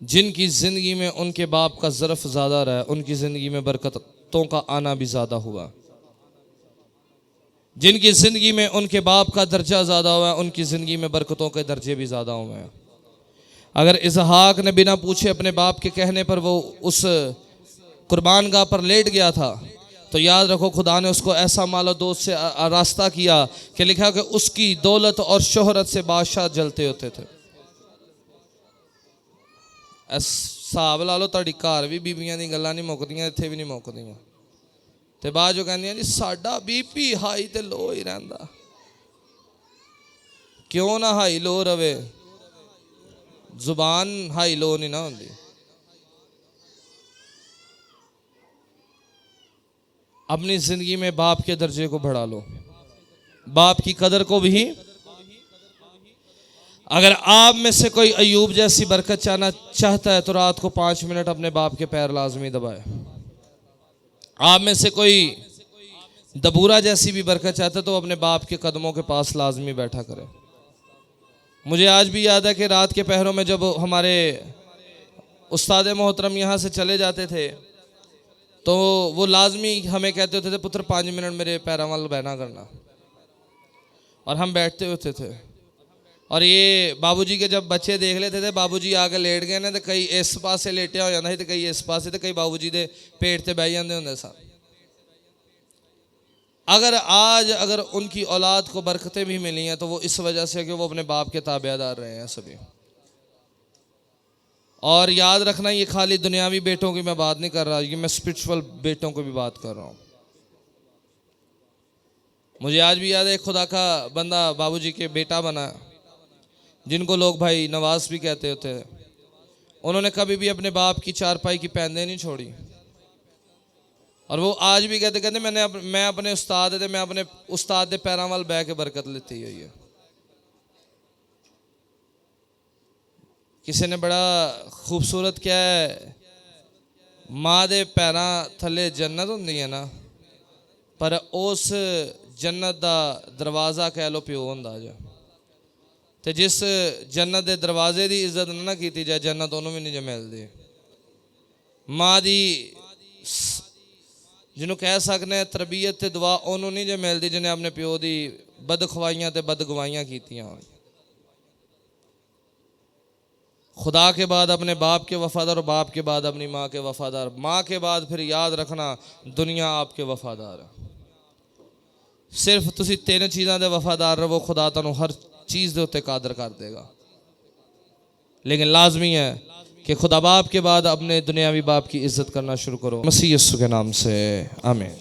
जिनकी जिंदगी में उनके बाप का ज़र्फ ज्यादा रहा, उनकी जिंदगी में बरकतों का आना भी ज्यादा हुआ। जिनकी जिंदगी में उनके बाप का दर्जा ज्यादा हुआ, उनकी जिंदगी में बरकतों के दर्जे भी ज्यादा हुए हैं। अगर इसहाक ने बिना पूछे अपने बाप के कहने पर वो उस कुर्बान गाह पर लेट गया था, तो याद रखो खुदा ने उसको ऐसा मालो दोस्त से रास्ता किया कि लिखा कि उसकी दौलत और शोहरत से बादशाह जलते होते थे। हिसाब ला लो, तुहाडी घर भी बीबियां दी गल्लां नहीं मुकदियां, इत्थे भी नहीं मुकदियां। ते बाद जो कहंदियां जी साडा बीपी हाई ते लो ही रहिंदा। क्यों ना हाई लो रवे, जुबान हाई लो नहीं ना होंदी। अपनी जिंदगी में बाप के दर्जे को बढ़ा लो, बाप की कदर को भी। अगर आप में से कोई अयूब जैसी बरकत चाहना चाहता है तो रात को 5 मिनट अपने बाप के पैर लाजमी दबाए। आप में से कोई दबूरा जैसी भी बरकत चाहता है तो अपने बाप के कदमों के पास लाजमी बैठा करे। मुझे आज भी याद है कि रात के पहरों में जब हमारे उस्ताद मोहतरम यहाँ से चले जाते थे तो वो लाजमी हमें कहते होते थे पुत्र 5 मिनट मेरे पैरों वाल बहना करना, और हम बैठते होते थे। और ये बाबूजी के जब बच्चे देख लेते थे, बाबूजी आके लेट गए ना, तो कई इस पासे लेटिया हो जाता है, तो कई इस पासे, तो कई बाबूजी के पेट से बह जाते होंगे सन। अगर उनकी औलाद को बरकतें भी मिली हैं तो वो इस वजह से कि वो अपने बाप के ताबेदार रहे हैं सभी। और याद रखना, ये खाली दुनियावी बेटों की मैं बात नहीं कर रहा, ये मैं स्पिरिचुअल बेटों को भी बात कर रहा हूँ। मुझे आज भी याद है, खुदा का बंदा बाबूजी के बेटा बना, जिनको लोग भाई नवाज भी कहते होते हैं। उन्होंने कभी भी अपने बाप की चारपाई की पैंदे नहीं छोड़ी, और वो आज भी कहते मैं अपने उस्ताद दे, मैं अपने उस्ताद दे पैरां वाल बह के बरकत लेती हुई है। किसी ने बड़ा खूबसूरत क्या है, माँ दे पैरां थले जन्नत हुंदी है ना, पर उस जन्नत दा दरवाज़ा कह लो प्यो हुंदा जा, ते जिस जन्नत दे दरवाजे की इज्जत ना की जाए, जन्नत उन्होंने भी नहीं मिलती। माँ दी जिन्हों कह सकते हैं तरबीयत ते दुआ उन्होंने नहीं जो मिलती, जिन्हें अपने प्यो की बदखवाइयाँ ते बदगवाइयाँ कीतियां। खुदा के बाद अपने बाप के वफादार, और बाप के बाद अपनी माँ के वफादार, माँ के बाद फिर याद रखना दुनिया आपके वफादार है। सिर्फ तुसी तीन चीज़ों के वफादार रहो, खुदा तुहानू हर चीज़ के उत्ते कादर कर देगा। लेकिन लाजमी है कि खुदा बाप के बाद अपने दुनियावी बाप की इज्जत करना शुरू करो। मसीह यीशु के नाम से आमीन।